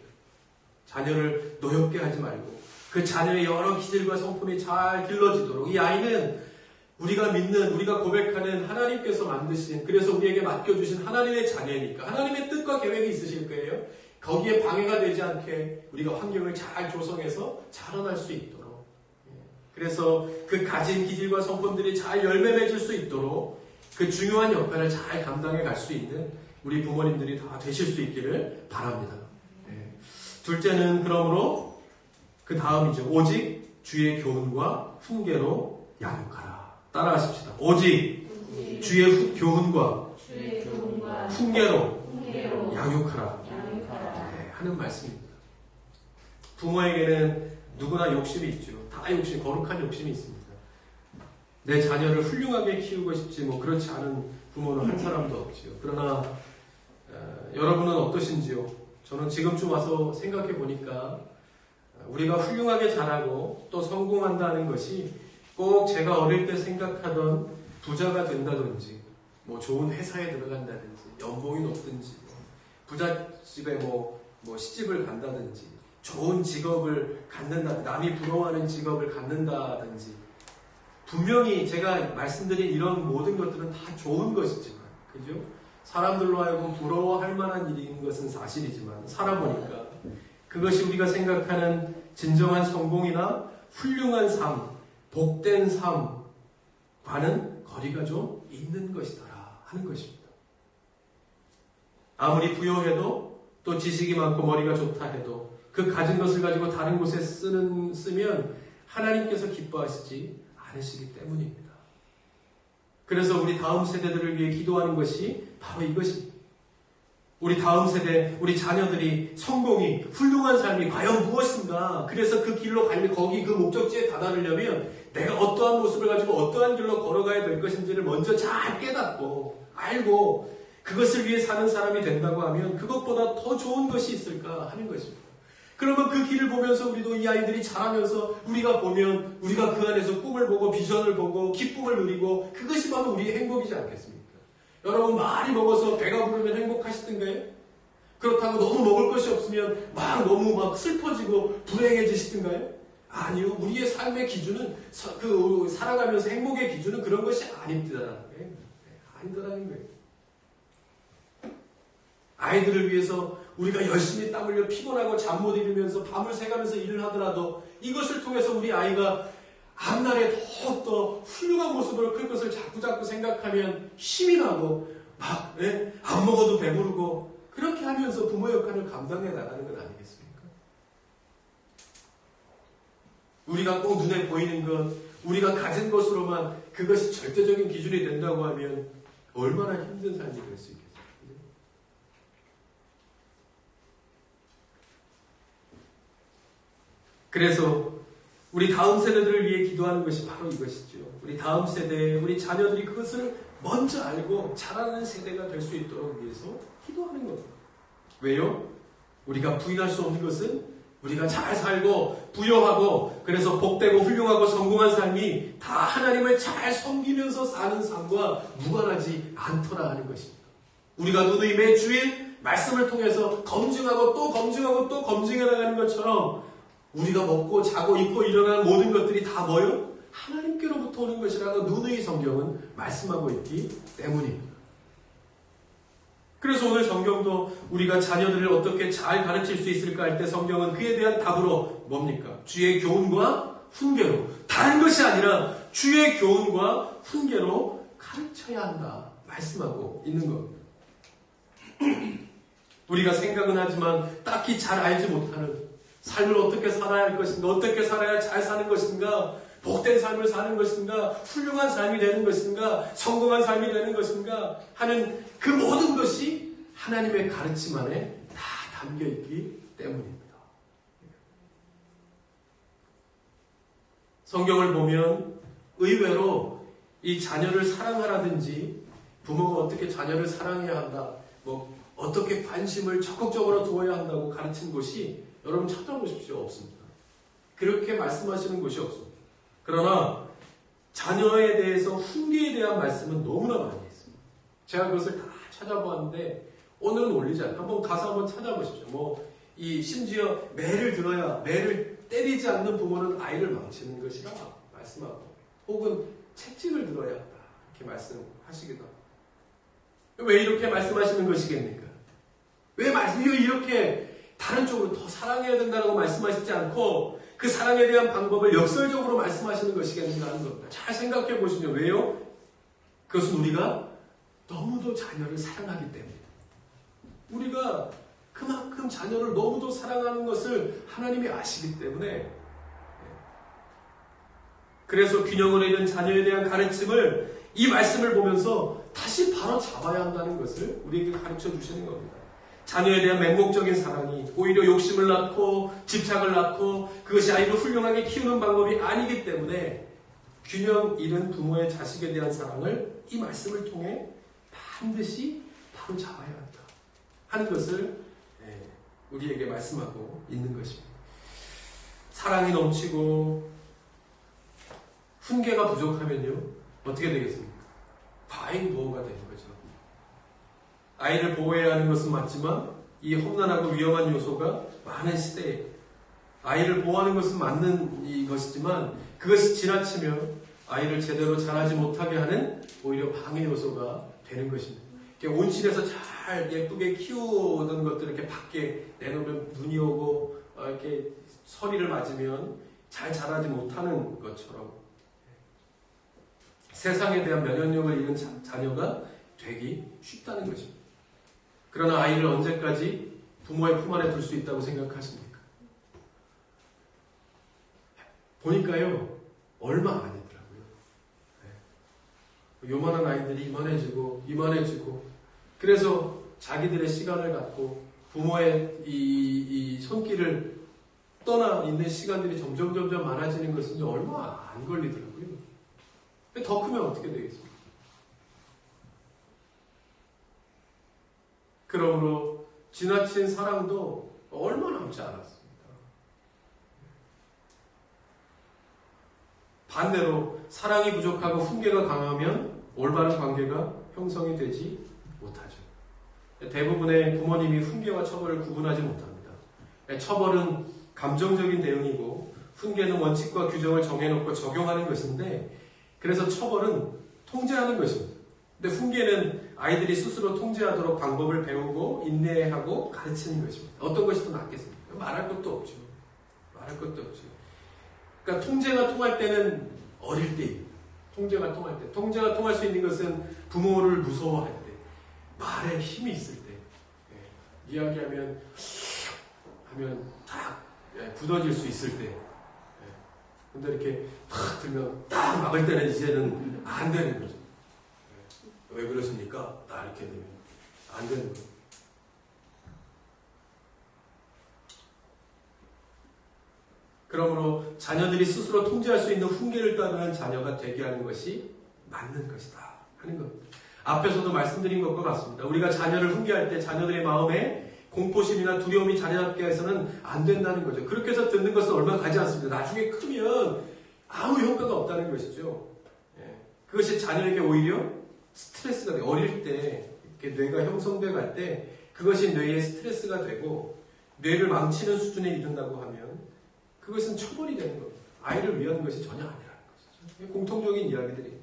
자녀를 노엽게 하지 말고 그 자녀의 여러 기질과 성품이 잘 길러지도록 이 아이는 우리가 믿는, 우리가 고백하는 하나님께서 만드신, 그래서 우리에게 맡겨주신 하나님의 자녀니까 하나님의 뜻과 계획이 있으실 거예요. 거기에 방해가 되지 않게 우리가 환경을 잘 조성해서 자라날 수 있도록, 그래서 그 가진 기질과 성품들이 잘 열매 맺을 수 있도록 그 중요한 역할을 잘 감당해 갈 수 있는 우리 부모님들이 다 되실 수 있기를 바랍니다. 둘째는 그러므로 그 다음이죠. 오직 주의 교훈과 훈계로 양육하라. 따라하십시다. 오직 주의 교훈과 훈계로 양육하라. 하는 말씀입니다. 부모에게는 누구나 욕심이 있죠. 다 거룩한 욕심이 있습니다. 내 자녀를 훌륭하게 키우고 싶지 그렇지 않은 부모는 한 사람도 없지요. 그러나 여러분은 어떠신지요? 저는 지금쯤 와서 생각해 보니까 우리가 훌륭하게 자라고 또 성공한다는 것이 꼭 제가 어릴 때 생각하던 부자가 된다든지 좋은 회사에 들어간다든지 연봉이 높든지 부잣집에 시집을 간다든지 좋은 직업을 갖는다, 남이 부러워하는 직업을 갖는다든지 분명히 제가 말씀드린 이런 모든 것들은 다 좋은 것이지만 그죠? 사람들로 하여금 부러워할 만한 일인 것은 사실이지만 살아보니까 그것이 우리가 생각하는 진정한 성공이나 훌륭한 삶, 복된 삶과는 거리가 좀 있는 것이더라 하는 것입니다. 아무리 부유해도 또 지식이 많고 머리가 좋다 해도 그 가진 것을 가지고 다른 곳에 쓰면 하나님께서 기뻐하시지 않으시기 때문입니다. 그래서 우리 다음 세대들을 위해 기도하는 것이 바로 이것입니다. 우리 다음 세대, 우리 자녀들이 성공이, 훌륭한 삶이 과연 무엇인가? 그래서 그 길로 거기 그 목적지에 다다르려면 내가 어떠한 모습을 가지고 어떠한 길로 걸어가야 될 것인지를 먼저 잘 깨닫고 알고 그것을 위해 사는 사람이 된다고 하면 그것보다 더 좋은 것이 있을까 하는 것입니다. 그러면 그 길을 보면서 우리도 이 아이들이 자라면서 우리가 보면 우리가 그 안에서 꿈을 보고 비전을 보고 기쁨을 누리고 그것이 바로 우리의 행복이지 않겠습니까? 여러분 많이 먹어서 배가 부르면 행복하시던가요? 그렇다고 너무 먹을 것이 없으면 너무 슬퍼지고 불행해지시던가요? 아니요. 우리의 삶의 기준은 살아가면서 행복의 기준은 그런 것이 아닙니다라는 거예요. 아니더라는 거예요. 아이들을 위해서 우리가 열심히 땀 흘려 피곤하고 잠 못 이루면서 밤을 새가면서 일을 하더라도 이것을 통해서 우리 아이가 앞날에 더욱더 훌륭한 모습으로 클 것을 자꾸자꾸 생각하면 힘이 나고 안 먹어도 배부르고 그렇게 하면서 부모 역할을 감당해 나가는 것 아니겠습니까? 우리가 꼭 눈에 보이는 것, 우리가 가진 것으로만 그것이 절대적인 기준이 된다고 하면 얼마나 힘든 삶이 될 수 있겠습니까? 그래서 우리 다음 세대들을 위해 기도하는 것이 바로 이것이죠. 우리 다음 세대, 우리 자녀들이 그것을 먼저 알고 자라는 세대가 될 수 있도록 위해서 기도하는 겁니다. 왜요? 우리가 부인할 수 없는 것은 우리가 잘 살고 부유하고 그래서 복되고 훌륭하고 성공한 삶이 다 하나님을 잘 섬기면서 사는 삶과 무관하지 않더라 하는 것입니다. 우리가 누누이 매주일 말씀을 통해서 검증하고 또 검증하고 또 검증해 나가는 것처럼 우리가 먹고 자고 입고 일어나는 모든 것들이 다 뭐요? 하나님께로부터 오는 것이라고 누누이 성경은 말씀하고 있기 때문입니다. 그래서 오늘 성경도 우리가 자녀들을 어떻게 잘 가르칠 수 있을까 할 때 성경은 그에 대한 답으로 뭡니까? 주의 교훈과 훈계로, 다른 것이 아니라 주의 교훈과 훈계로 가르쳐야 한다 말씀하고 있는 겁니다. 우리가 생각은 하지만 딱히 잘 알지 못하는 삶을 어떻게 살아야 할 것인가, 어떻게 살아야 잘 사는 것인가, 복된 삶을 사는 것인가, 훌륭한 삶이 되는 것인가, 성공한 삶이 되는 것인가 하는 그 모든 것이 하나님의 가르침 안에 다 담겨있기 때문입니다. 성경을 보면 의외로 이 자녀를 사랑하라든지 부모가 어떻게 자녀를 사랑해야 한다, 어떻게 관심을 적극적으로 두어야 한다고 가르친 곳이 여러분 찾아보십시오. 없습니다. 그렇게 말씀하시는 곳이 없습니다. 그러나 자녀에 대해서 훈계에 대한 말씀은 너무나 많이 있습니다. 제가 그것을 다 찾아보았는데 오늘은 올리지 않아요. 한번 가서 한번 찾아보십시오. 심지어 매를 때리지 않는 부모는 아이를 망치는 것이라 말씀하고 혹은 채찍을 들어야 한다 이렇게 말씀하시기도 합니다. 왜 이렇게 말씀하시는 것이겠습니까? 왜 이렇게 다른 쪽으로 더 사랑해야 된다고 말씀하시지 않고 그 사랑에 대한 방법을 역설적으로 말씀하시는 것이겠는가 하는 겁니다. 잘 생각해 보시면 왜요? 그것은 우리가 너무도 자녀를 사랑하기 때문에 우리가 그만큼 자녀를 너무도 사랑하는 것을 하나님이 아시기 때문에 그래서 균형을 잃은 자녀에 대한 가르침을 이 말씀을 보면서 다시 바로 잡아야 한다는 것을 우리에게 가르쳐 주시는 겁니다. 자녀에 대한 맹목적인 사랑이 오히려 욕심을 낳고 집착을 낳고 그것이 아이를 훌륭하게 키우는 방법이 아니기 때문에 균형 잃은 부모의 자식에 대한 사랑을 이 말씀을 통해 반드시 바로 잡아야 한다 하는 것을 우리에게 말씀하고 있는 것입니다. 사랑이 넘치고 훈계가 부족하면요 어떻게 되겠습니까? 과잉 보호가 되는 거죠. 아이를 보호해야 하는 것은 맞지만 이 험난하고 위험한 요소가 많은 시대에 아이를 보호하는 것은 맞는 이것이지만 그것이 지나치면 아이를 제대로 자라지 못하게 하는 오히려 방해 요소가 되는 것입니다. 온실에서 잘 예쁘게 키우던 것들을 이렇게 밖에 내놓으면 눈이 오고 이렇게 서리를 맞으면 잘 자라지 못하는 것처럼 세상에 대한 면역력을 잃은 자녀가 되기 쉽다는 것입니다. 그러나 아이를 언제까지 부모의 품 안에 둘 수 있다고 생각하십니까? 보니까요 얼마 아니더라고요. 요만한 아이들이 이만해지고 그래서 자기들의 시간을 갖고 부모의 이 손길을 떠나 있는 시간들이 점점 많아지는 것은 얼마 안 걸리더라고요. 더 크면 어떻게 되겠습니까? 그러므로 지나친 사랑도 얼마 남지 않았습니다. 반대로 사랑이 부족하고 훈계가 강하면 올바른 관계가 형성이 되지 못하죠. 대부분의 부모님이 훈계와 처벌을 구분하지 못합니다. 처벌은 감정적인 대응이고 훈계는 원칙과 규정을 정해놓고 적용하는 것인데 그래서 처벌은 통제하는 것입니다. 근데 훈계는 아이들이 스스로 통제하도록 방법을 배우고 인내하고 가르치는 것입니다. 어떤 것이 더 낫겠습니까? 말할 것도 없죠. 그러니까 통제가 통할 때는 어릴 때입니다. 통제가 통할 수 있는 것은 부모를 무서워할 때, 말에 힘이 있을 때, 이야기하면 딱 굳어질 수 있을 때. 근데 이렇게 탁 들면 딱 막을 때는 이제는 안 되는 거죠. 왜 그러십니까? 딱 이렇게 되면 안 되는 거죠. 그러므로 자녀들이 스스로 통제할 수 있는 훈계를 따르는 자녀가 되게 하는 것이 맞는 것이다 하는 겁니다. 앞에서도 말씀드린 것과 같습니다. 우리가 자녀를 훈계할 때 자녀들의 마음에 공포심이나 두려움이 자리 잡게 해서는 안 된다는 거죠. 그렇게 해서 듣는 것은 얼마 가지 않습니다. 나중에 크면 아무 효과가 없다는 것이죠. 그것이 자녀에게 오히려 스트레스가 돼요. 어릴 때 이렇게 뇌가 형성돼 갈 때 그것이 뇌의 스트레스가 되고 뇌를 망치는 수준에 이른다고 하면 그것은 처벌이 되는 겁니다. 아이를 위한 것이 전혀 아니라는 것이죠. 공통적인 이야기들입니다.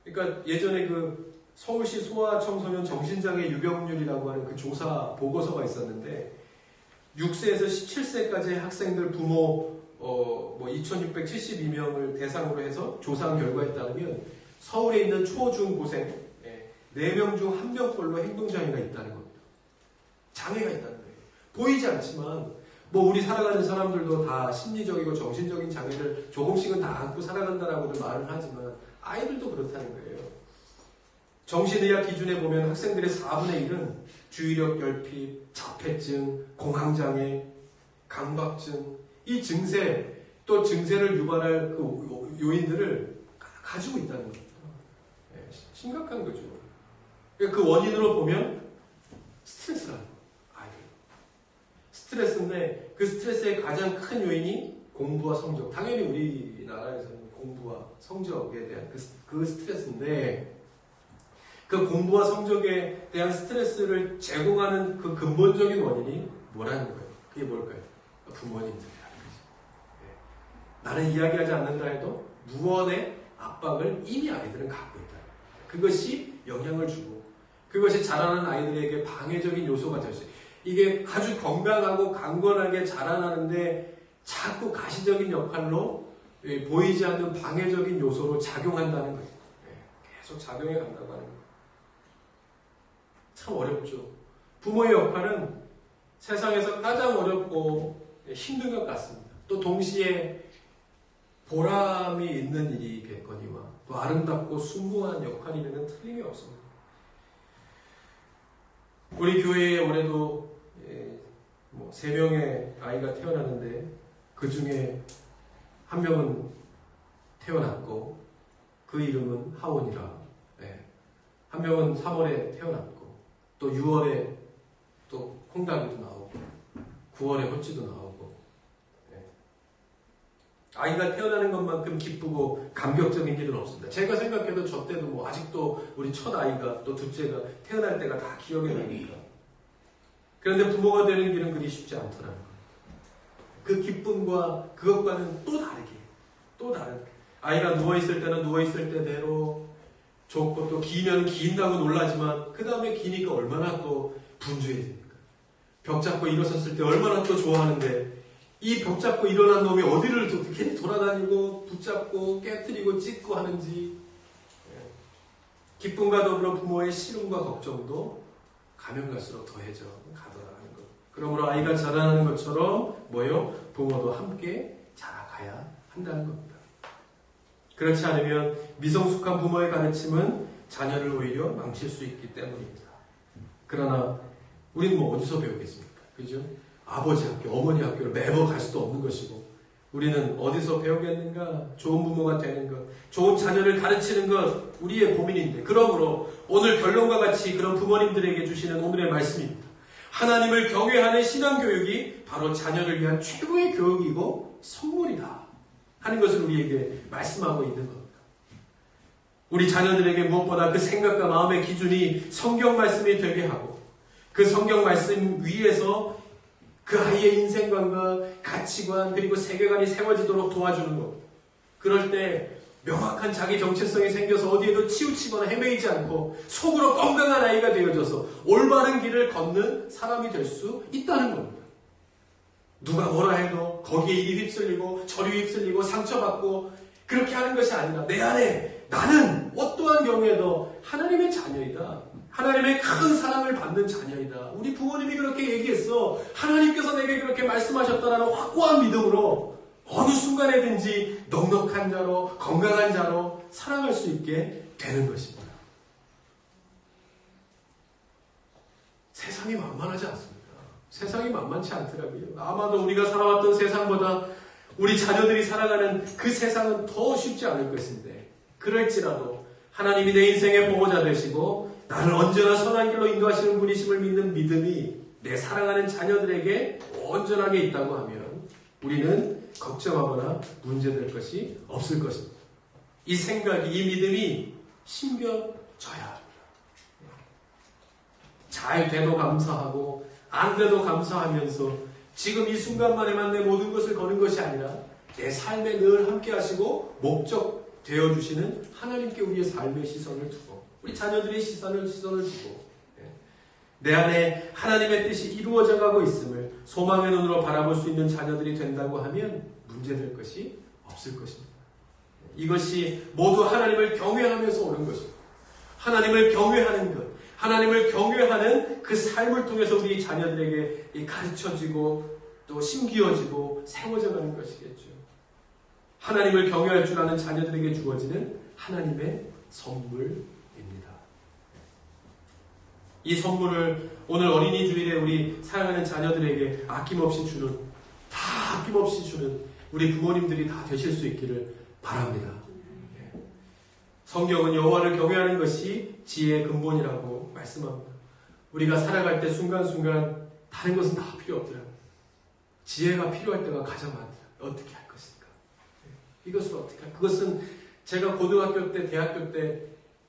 그러니까 예전에 그 서울시 소아청소년 정신장애 유병률이라고 하는 그 조사 보고서가 있었는데 6세에서 17세까지의 학생들 부모 2,672명을 대상으로 해서 조사한 결과에 따르면 서울에 있는 초, 중, 고생 4명 중 1명꼴로 행동장애가 있다는 겁니다. 장애가 있다는 거예요. 보이지 않지만 우리 살아가는 사람들도 다 심리적이고 정신적인 장애를 조금씩은 다 안고 살아간다라고들 말을 하지만 아이들도 그렇다는 거예요. 정신의학 기준에 보면 학생들의 4분의 1은 주의력 결핍, 자폐증, 공황장애, 강박증, 이 증세, 또 증세를 유발할 그 요인들을 가지고 있다는 겁니다. 심각한 거죠. 그 원인으로 보면 스트레스라는 거예요. 아이들. 스트레스인데 그 스트레스의 가장 큰 요인이 공부와 성적. 당연히 우리나라에서는 공부와 성적에 대한 그 스트레스인데 그 공부와 성적에 대한 스트레스를 제공하는 그 근본적인 원인이 뭐라는 거예요? 그게 뭘까요? 부모님들이라는 거죠. 나는 이야기하지 않는다 해도 무언의 압박을 이미 아이들은 갖고 있다. 그것이 영향을 주고 그것이 자라는 아이들에게 방해적인 요소가 될 수 있어요. 이게 아주 건강하고 강건하게 자라나는데 자꾸 가시적인 역할로 보이지 않는 방해적인 요소로 작용한다는 거예요. 계속 작용해 간다고 하는 거예요. 참 어렵죠. 부모의 역할은 세상에서 가장 어렵고 힘든 것 같습니다. 또 동시에 보람이 있는 일이겠거니와 또 아름답고 숭고한 역할이면 틀림이 없습니다. 우리 교회에 올해도 3명의 아이가 태어났는데 그 중에 한 명은 태어났고 그 이름은 하원이라. 한 명은 3월에 태어났고 또 6월에 또 콩닥이도 나오고 9월에 호치도 나오고. 아이가 태어나는 것만큼 기쁘고 감격적인 일은 없습니다. 제가 생각해도 저 때도 아직도 우리 첫 아이가 또 둘째가 태어날 때가 다 기억에 나니까. 그런데 부모가 되는 길은 그리 쉽지 않더라는 거예요. 그 기쁨과 그것과는 또 다르게 아이가 누워있을 때는 누워있을 때대로 좋고 또 기면 긴다고 놀라지만 그 다음에 기니까 얼마나 또 분주해집니까? 벽 잡고 일어섰을 때 얼마나 또 좋아하는데 이 벽 잡고 일어난 놈이 어디를 어떻게 돌아다니고 붙잡고 깨트리고 찢고 하는지. 기쁨과 더불어 부모의 시름과 걱정도 가면 갈수록 더해져 가더라는 것. 그러므로 아이가 자라나는 것처럼 부모도 함께 자라가야 한다는 겁니다. 그렇지 않으면 미성숙한 부모의 가르침은 자녀를 오히려 망칠 수 있기 때문입니다. 그러나 우리는 어디서 배우겠습니까? 그죠? 아버지 학교, 어머니 학교를 매번 갈 수도 없는 것이고 우리는 어디서 배우겠는가? 좋은 부모가 되는 것, 좋은 자녀를 가르치는 것 우리의 고민인데 그러므로 오늘 결론과 같이 그런 부모님들에게 주시는 오늘의 말씀입니다. 하나님을 경외하는 신앙교육이 바로 자녀를 위한 최고의 교육이고 선물이다 하는 것을 우리에게 말씀하고 있는 겁니다. 우리 자녀들에게 무엇보다 그 생각과 마음의 기준이 성경 말씀이 되게 하고 그 성경 말씀 위에서 그 아이의 인생관과 가치관 그리고 세계관이 세워지도록 도와주는 것. 그럴 때 명확한 자기 정체성이 생겨서 어디에도 치우치거나 헤매이지 않고 속으로 건강한 아이가 되어져서 올바른 길을 걷는 사람이 될 수 있다는 겁니다. 누가 뭐라 해도 거기에 이리 휩쓸리고 저리 휩쓸리고 상처받고 그렇게 하는 것이 아니라 내 안에 나는 어떠한 경우에도 하나님의 자녀이다. 하나님의 큰 사랑을 받는 자녀이다. 우리 부모님이 그렇게 얘기했어. 하나님께서 내게 그렇게 말씀하셨다라는 확고한 믿음으로 어느 순간에든지 넉넉한 자로 건강한 자로 살아갈 수 있게 되는 것입니다. 세상이 만만하지 않습니다. 세상이 만만치 않더라고요. 아마도 우리가 살아왔던 세상보다 우리 자녀들이 살아가는 그 세상은 더 쉽지 않을 것인데 그럴지라도 하나님이 내 인생의 보호자 되시고 나를 언제나 선한 길로 인도하시는 분이심을 믿는 믿음이 내 사랑하는 자녀들에게 온전하게 있다고 하면 우리는 걱정하거나 문제될 것이 없을 것입니다. 이 생각이, 이 믿음이 심겨져야 합니다. 잘 돼도 감사하고 안 돼도 감사하면서 지금 이 순간만에만 내 모든 것을 거는 것이 아니라 내 삶에 늘 함께 하시고 목적 되어주시는 하나님께 우리의 삶의 시선을 두고 우리 자녀들의 시선을 두고 내 안에 하나님의 뜻이 이루어져 가고 있음을 소망의 눈으로 바라볼 수 있는 자녀들이 된다고 하면 문제될 것이 없을 것입니다. 이것이 모두 하나님을 경외하면서 오는 것입니다. 하나님을 경외하는 것, 하나님을 경외하는 그 삶을 통해서 우리 자녀들에게 가르쳐지고 또 심기어지고 세워져 가는 것이겠죠. 하나님을 경외할 줄 아는 자녀들에게 주어지는 하나님의 선물입니다. 이 선물을 오늘 어린이 주일에 우리 사랑하는 자녀들에게 아낌없이 주는 우리 부모님들이 다 되실 수 있기를 바랍니다. 성경은 여호와를 경외하는 것이 지혜의 근본이라고 말씀합니다. 우리가 살아갈 때 순간순간 다른 것은 다 필요 없더라고요. 지혜가 필요할 때가 가장 많더라고요. 어떻게 할 것인가? 이것을 어떻게 할까? 그것은 제가 고등학교 때, 대학교 때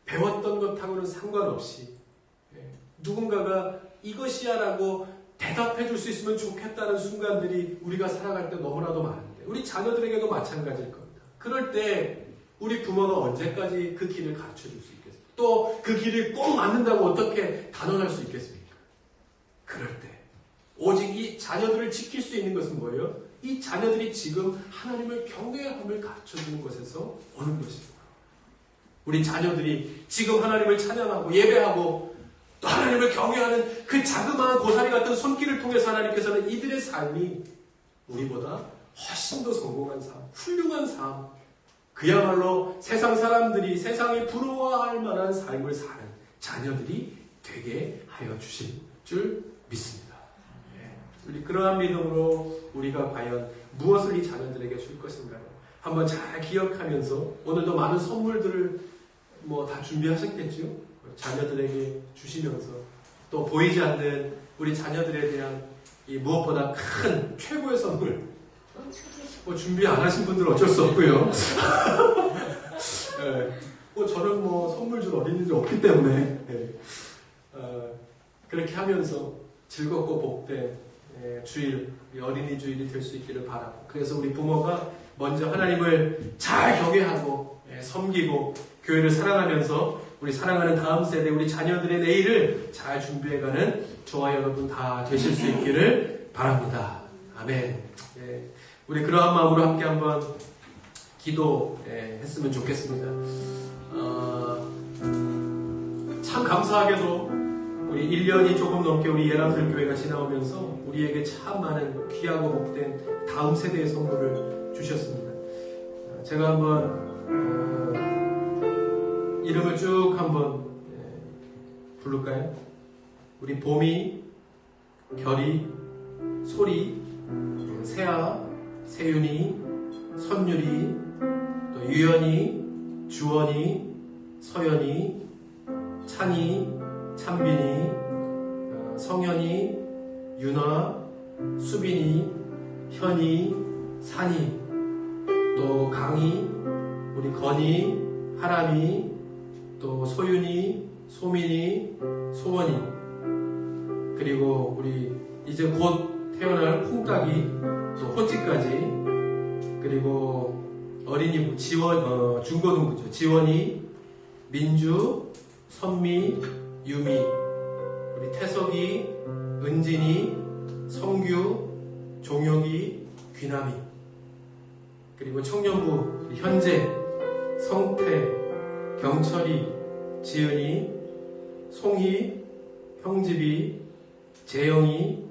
배웠던 것하고는 상관없이 누군가가 이것이야 라고 대답해 줄 수 있으면 좋겠다는 순간들이 우리가 살아갈 때 너무나도 많은데 우리 자녀들에게도 마찬가지일 겁니다. 그럴 때 우리 부모가 언제까지 그 길을 가르쳐 줄 수 있겠습니까? 또 그 길을 꼭 맞는다고 어떻게 단언할 수 있겠습니까? 그럴 때 오직 이 자녀들을 지킬 수 있는 것은 뭐예요? 이 자녀들이 지금 하나님을 경외함을 가르쳐 주는 것에서 오는 것입니다. 우리 자녀들이 지금 하나님을 찬양하고 예배하고 또 하나님을 경외하는 그 자그마한 고사리 같은 손길을 통해서 하나님께서는 이들의 삶이 우리보다 훨씬 더 성공한 삶, 훌륭한 삶, 그야말로 세상 사람들이 세상에 부러워할 만한 삶을 사는 자녀들이 되게 하여 주실 줄 믿습니다. 우리 그러한 믿음으로 우리가 과연 무엇을 이 자녀들에게 줄 것인가요? 한번 잘 기억하면서 오늘도 많은 선물들을 다 준비하셨겠죠? 자녀들에게 주시면서 또 보이지 않는 우리 자녀들에 대한 이 무엇보다 큰 최고의 선물, 준비 안 하신 분들은 어쩔 수 없고요. 저는 선물 줄 어린이들이 없기 때문에 그렇게 하면서 즐겁고 복된 주일, 어린이 주일이 될 수 있기를 바라고, 그래서 우리 부모가 먼저 하나님을 잘 경외하고 섬기고 교회를 사랑하면서 우리 사랑하는 다음 세대, 우리 자녀들의 내일을 잘 준비해가는 저와 여러분 다 되실 수 있기를 바랍니다. 아멘. 우리 그러한 마음으로 함께 한번 기도했으면 좋겠습니다. 참 감사하게도 우리 1년이 조금 넘게 우리 예람들교회가 지나오면서 우리에게 참 많은 귀하고 복된 다음 세대의 선물을 주셨습니다. 제가 한번 이름을 쭉 한번 부를까요? 우리 봄이, 결이, 소리, 세아, 세윤이, 선율이, 또 유연이, 주원이, 서연이, 찬이, 찬빈이, 성현이, 윤아, 수빈이, 현이, 산이, 또 강이, 우리 건이, 하람이, 또 소윤이, 소민이, 소원이, 그리고 우리 이제 곧 태어날 콩딱이, 또 호찌까지, 그리고 어린이부, 중고등부죠. 지원이, 민주, 선미, 유미, 우리 태석이, 은진이, 성규, 종혁이, 귀남이, 그리고 청년부 현재, 성태, 경철이, 지은이, 송희, 형집이, 재영이,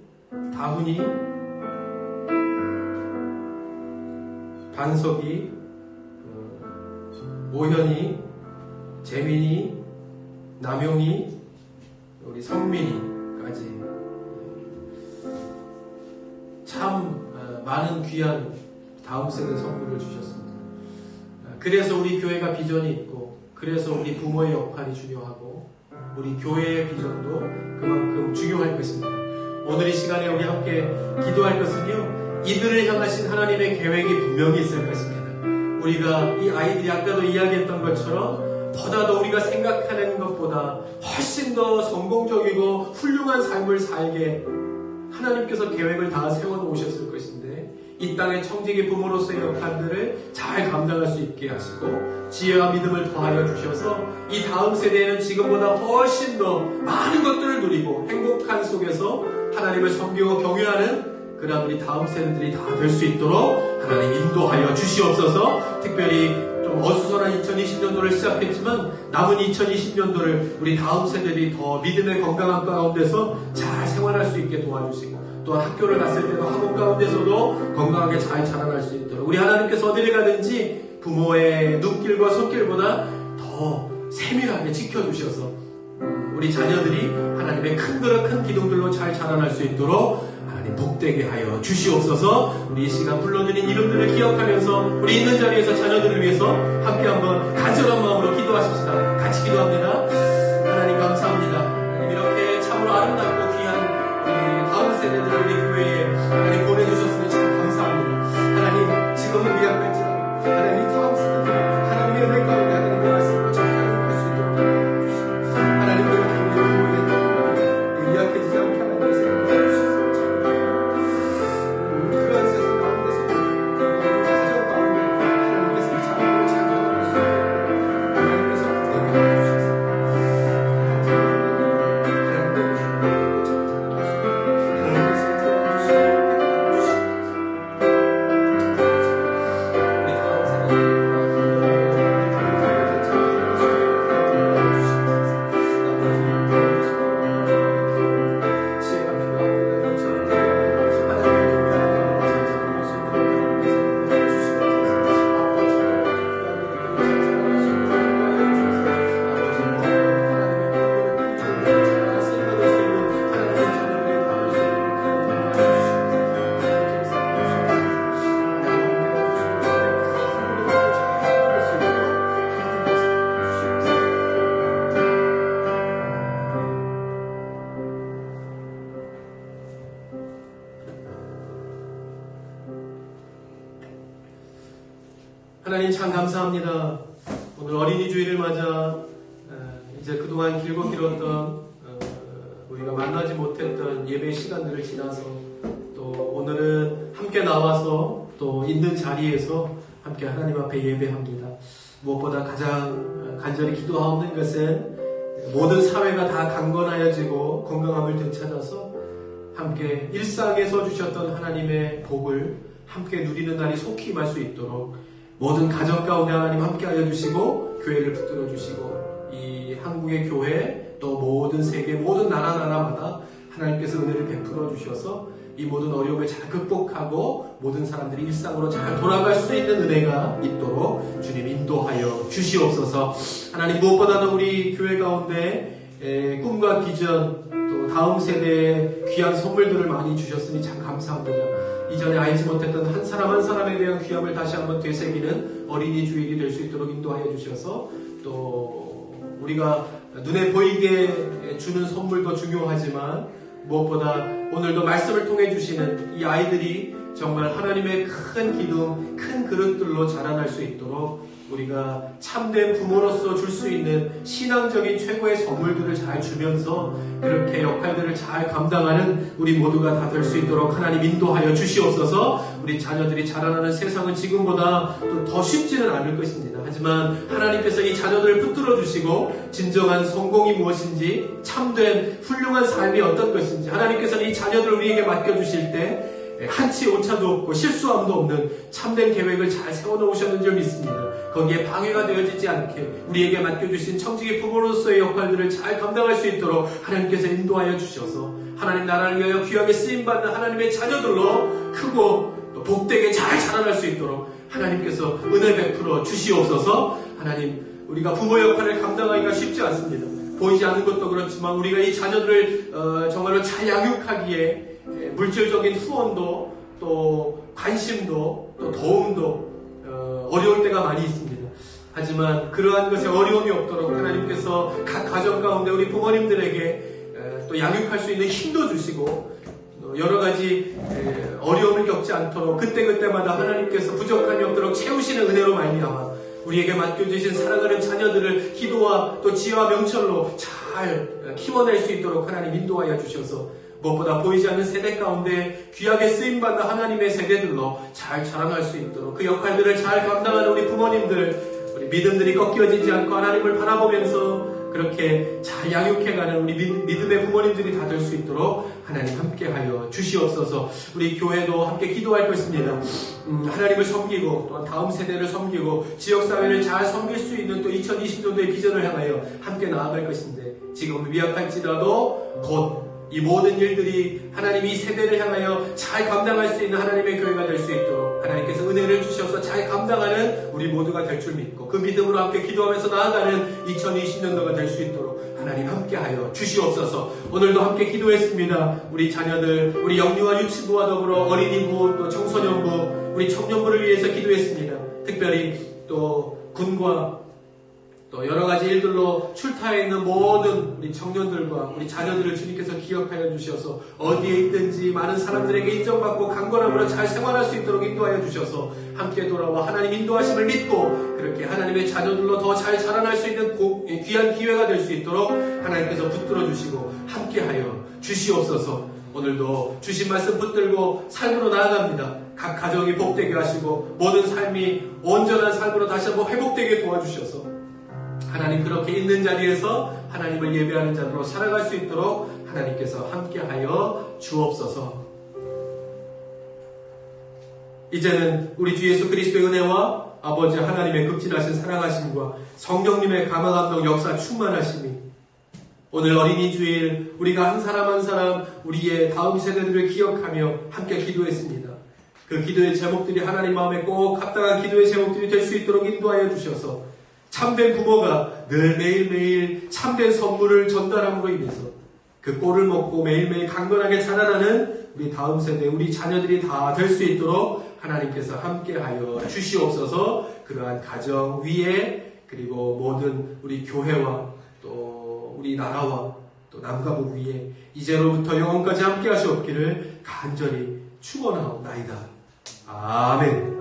다훈이, 반석이, 오현이, 재민이, 남용이, 우리 성민이까지 참 많은 귀한 다음 세대 선물을 주셨습니다. 그래서 우리 교회가 비전이 있고, 그래서 우리 부모의 역할이 중요하고, 우리 교회의 비전도 그만큼 중요할 것입니다. 오늘 이 시간에 우리 함께 기도할 것은요, 이들을 향하신 하나님의 계획이 분명히 있을 것입니다. 우리가 이 아이들이 아까도 이야기했던 것처럼 보다도 우리가 생각하는 것보다 훨씬 더 성공적이고 훌륭한 삶을 살게 하나님께서 계획을 다 세워놓으셨을 것인데, 이 땅의 청지기 부모로서의 역할들을 잘 감당할 수 있게 하시고 지혜와 믿음을 더하여 주셔서 이 다음 세대에는 지금보다 훨씬 더 많은 것들을 누리고 행복한 속에서 하나님을 섬기고 경외하는 그런 우리 다음 세대들이 다 될 수 있도록 하나님 인도하여 주시옵소서. 특별히 좀 어수선한 2020년도를 시작했지만 남은 2020년도를 우리 다음 세대들이 더 믿음의 건강한 가운데서 잘 생활할 수 있게 도와주시고, 또한 학교를 갔을 때도 학원 가운데서도 건강하게 잘 자라날 수 있도록 우리 하나님께서 어디를 가든지 부모의 눈길과 손길보다 더 세밀하게 지켜주셔서 우리 자녀들이 하나님의 큰 그릇 큰 기둥들로 잘 자라날 수 있도록 하나님 복되게 하여 주시옵소서. 우리 이 시간 불러드린 이름들을 기억하면서 우리 있는 자리에서 자녀들을 위해서 함께 한번 간절한 마음으로 기도하십시다. 같이 기도합니다. 하나님 감사합니다. 하나님 이렇게 참으로 아름답고 귀한 우리 다음 세대들을 우리 교회에 하나님 보내주셨으니 참 감사합니다. 하나님 지금은 미약할지라도 하나님 다음 세대들 하나님의 은혜 가운데 하나님의 말씀을 잘 활용할 수 있도록 도와주시옵소서. 하나님의 교회에 미약해지지 않게 하나님의 생각을 해주시옵소서. 그러한 세상 가운데서 가정 가운데 하나님께서 이 자녀를 잘 돌아갈 수 있도록 하나님께서 복되게 해주시옵소서. 참 감사합니다. 오늘 어린이 주일을 맞아 이제 그동안 길고 길었던 우리가 만나지 못했던 예배 시간들을 지나서 또 오늘은 함께 나와서 또 있는 자리에서 함께 하나님 앞에 예배합니다. 무엇보다 가장 간절히 기도하옵는 것은 모든 사회가 다 강건하여지고 건강함을 되찾아서 함께 일상에서 주셨던 하나님의 복을 함께 누리는 날이 속히 임할 수 있도록 모든 가정 가운데 하나님 함께하여 주시고 교회를 붙들어 주시고 이 한국의 교회 또 모든 세계 모든 나라마다 하나님께서 은혜를 베풀어 주셔서 이 모든 어려움을 잘 극복하고 모든 사람들이 일상으로 잘 돌아갈 수 있는 은혜가 있도록 주님 인도하여 주시옵소서. 하나님 무엇보다도 우리 교회 가운데 꿈과 비전 또 다음 세대에 귀한 선물들을 많이 주셨으니 참 감사합니다. 이전에 알지 못했던 한 사람 한 사람에 대한 귀함을 다시 한번 되새기는 어린이 주일이 될 수 있도록 인도하여 주셔서 또 우리가 눈에 보이게 주는 선물도 중요하지만 무엇보다 오늘도 말씀을 통해 주시는 이 아이들이 정말 하나님의 큰 기둥, 큰 그릇들로 자라날 수 있도록 우리가 참된 부모로서 줄 수 있는 신앙적인 최고의 선물들을 잘 주면서 그렇게 역할들을 잘 감당하는 우리 모두가 다 될 수 있도록 하나님 인도하여 주시옵소서. 우리 자녀들이 자라나는 세상은 지금보다 더 쉽지는 않을 것입니다. 하지만 하나님께서 이 자녀들을 붙들어 주시고 진정한 성공이 무엇인지 참된 훌륭한 삶이 어떤 것인지 하나님께서는 이 자녀들을 우리에게 맡겨주실 때 한치 오차도 없고 실수함도 없는 참된 계획을 잘 세워놓으셨는 줄 믿습니다. 거기에 방해가 되어지지 않게 우리에게 맡겨주신 청지기 부모로서의 역할들을 잘 감당할 수 있도록 하나님께서 인도하여 주셔서 하나님 나라를 위하여 귀하게 쓰임받는 하나님의 자녀들로 크고 복되게 잘 자라날 수 있도록 하나님께서 은혜 베풀어 주시옵소서. 하나님 우리가 부모 역할을 감당하기가 쉽지 않습니다. 보이지 않는 것도 그렇지만 우리가 이 자녀들을 정말로 잘 양육하기에 물질적인 후원도 또 관심도 또 도움도 어려울 때가 많이 있습니다. 하지만 그러한 것에 어려움이 없도록 하나님께서 각 가정 가운데 우리 부모님들에게 또 양육할 수 있는 힘도 주시고 여러 가지 어려움을 겪지 않도록 그때그때마다 하나님께서 부족함이 없도록 채우시는 은혜로 말미암아 우리에게 맡겨주신 사랑하는 자녀들을 기도와 또 지혜와 명철로 잘 키워낼 수 있도록 하나님 인도하여 주셔서 무엇보다 보이지 않는 세대 가운데 귀하게 쓰임받는 하나님의 세대들로 잘 자라날 수 있도록 그 역할들을 잘 감당하는 우리 부모님들 우리 믿음들이 꺾여지지 않고 하나님을 바라보면서 그렇게 잘 양육해가는 우리 믿음의 부모님들이 다 될 수 있도록 하나님 함께하여 주시옵소서. 우리 교회도 함께 기도할 것입니다. 하나님을 섬기고 또한 다음 세대를 섬기고 지역사회를 잘 섬길 수 있는 또 2020년도의 비전을 향하여 함께 나아갈 것인데 지금 미약할지라도 곧 이 모든 일들이 하나님 이 세대를 향하여 잘 감당할 수 있는 하나님의 교회가 될 수 있도록 하나님께서 은혜를 주셔서 잘 감당하는 우리 모두가 될 줄 믿고 그 믿음으로 함께 기도하면서 나아가는 2020년도가 될 수 있도록 하나님 함께하여 주시옵소서. 오늘도 함께 기도했습니다. 우리 자녀들, 우리 영유아 유치부와 더불어 어린이부, 또 청소년부, 우리 청년부를 위해서 기도했습니다. 특별히 또 군과 또 여러 가지 일들로 출타해 있는 모든 우리 청년들과 우리 자녀들을 주님께서 기억하여 주셔서 어디에 있든지 많은 사람들에게 인정받고 강건함으로 잘 생활할 수 있도록 인도하여 주셔서 함께 돌아와 하나님 인도하심을 믿고 그렇게 하나님의 자녀들로 더 잘 자라날 수 있는 귀한 기회가 될 수 있도록 하나님께서 붙들어 주시고 함께하여 주시옵소서. 오늘도 주신 말씀 붙들고 삶으로 나아갑니다. 각 가정이 복되게 하시고 모든 삶이 온전한 삶으로 다시 한번 회복되게 도와주셔서 하나님 그렇게 있는 자리에서 하나님을 예배하는 자로 살아갈 수 있도록 하나님께서 함께하여 주옵소서. 이제는 우리 주 예수 그리스도의 은혜와 아버지 하나님의 극진하신 사랑하심과 성령님의 감화감동 역사 충만하심이 오늘 어린이 주일 우리가 한 사람 한 사람 우리의 다음 세대들을 기억하며 함께 기도했습니다. 그 기도의 제목들이 하나님 마음에 꼭 합당한 기도의 제목들이 될 수 있도록 인도하여 주셔서 참된 부모가 늘 매일매일 참된 선물을 전달함으로 인해서 그 꼴을 먹고 매일매일 강건하게 자라나는 우리 다음 세대, 우리 자녀들이 다 될 수 있도록 하나님께서 함께하여 주시옵소서. 그러한 가정 위에 그리고 모든 우리 교회와 또 우리 나라와 또 남과 북 위에 이제로부터 영원까지 함께 하시옵기를 간절히 축원하옵나이다. 아멘.